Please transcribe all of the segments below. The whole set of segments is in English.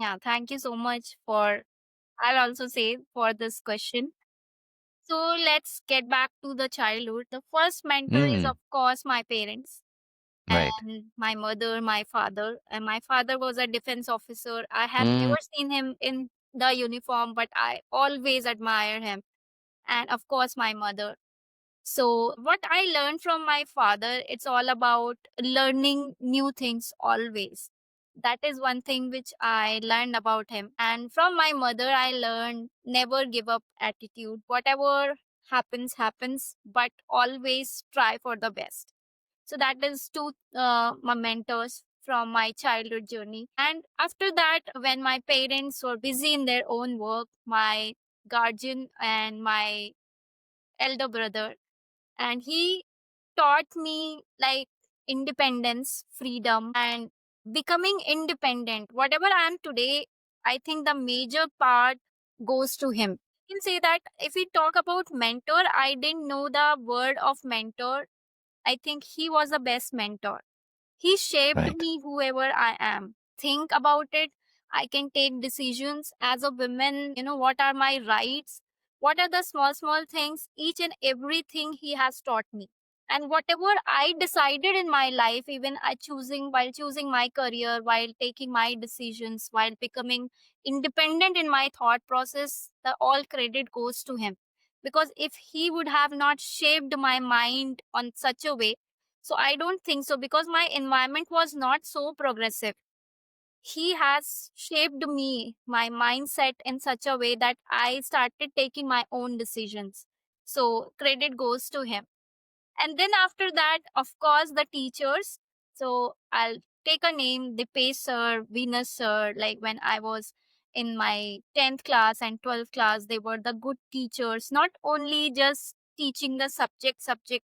Yeah, thank you so much for, I'll also say, for this question. So let's get back to the childhood. The first mentor is, Mm, of course, my parents right. and my mother, my father. And my father was a defense officer. I have Mm, never seen him in the uniform, but I always admire him. And of course, my mother. So, what I learned from my father, it's all about learning new things always. That is one thing which I learned about him. And from my mother, I learned never give up attitude. Whatever happens, happens, but always try for the best. So, that is two my mentors from my childhood journey. And after that, when my parents were busy in their own work, my guardian and my elder brother, and he taught me like independence, freedom, and becoming independent. Whatever I am today, I think the major part goes to him. You can say that if we talk about mentor, I didn't know the word of mentor. I think he was the best mentor. He shaped right. me whoever I am. Think about it. I can take decisions as a woman. What are my rights? What are the small, small things? Each and everything he has taught me. And whatever I decided in my life, even while choosing my career, while taking my decisions, while becoming independent in my thought process, the all credit goes to him. Because if he would have not shaped my mind on such a way, so I don't think so, because my environment was not so progressive. He has shaped me, my mindset in such a way that I started taking my own decisions. So credit goes to him. And then after that, of course, the teachers. So I'll take a name, Dipesh sir, Venus sir. Like when I was in my 10th class and 12th class, they were the good teachers, not only just teaching the subject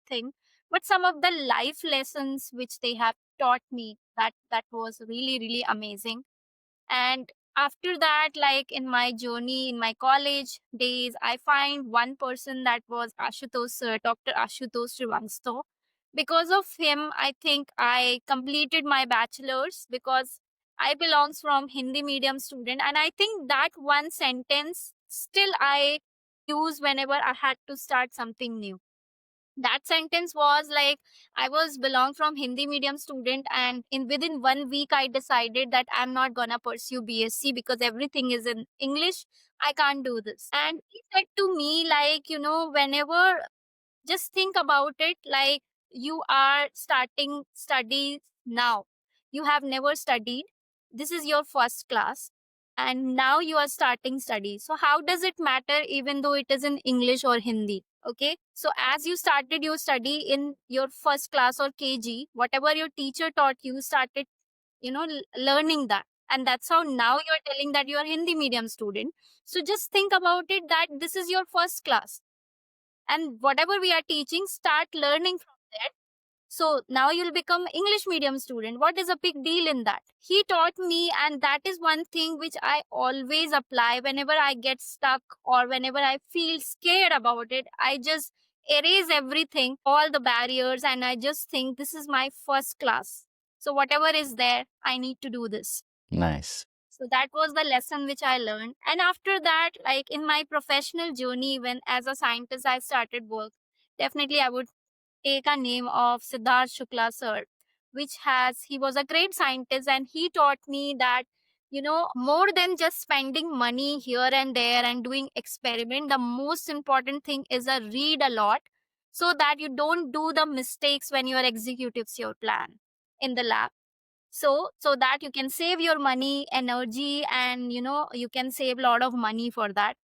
thing, but some of the life lessons which they have taught me. That was really, really amazing. And after that, like in my journey in my college days, I find one person, that was Ashutosh sir, Dr. Ashutosh Srivastav. Because of him, I think I completed my bachelor's, because I belongs from Hindi medium student, and I think that one sentence still I use whenever I had to start something new. That sentence was like, I was belong from Hindi medium student, and in within 1 week I decided that I'm not gonna pursue BSc because everything is in English. I can't do this. And he said to me, like, whenever, just think about it, like, you are starting studies now. You have never studied. This is your first class. And now you are starting studies. So how does it matter even though it is in English or Hindi? Okay. So as you started your study in your first class or KG, whatever your teacher taught you, started, learning that. And that's how now you're telling that you are Hindi medium student. So just think about it, that this is your first class, and whatever we are teaching, start learning from that. So now you'll become English medium student. What is a big deal in that? He taught me, and that is one thing which I always apply whenever I get stuck or whenever I feel scared about it. I just erase everything, all the barriers, and I just think this is my first class. So whatever is there, I need to do this. Nice. So that was the lesson which I learned. And after that, like in my professional journey, when as a scientist I started work, definitely I would take a name of Siddharth Shukla sir, he was a great scientist, and he taught me that, more than just spending money here and there and doing experiment, the most important thing is a read a lot, so that you don't do the mistakes when you are executes your plan in the lab. So that you can save your money, energy, and you can save a lot of money for that.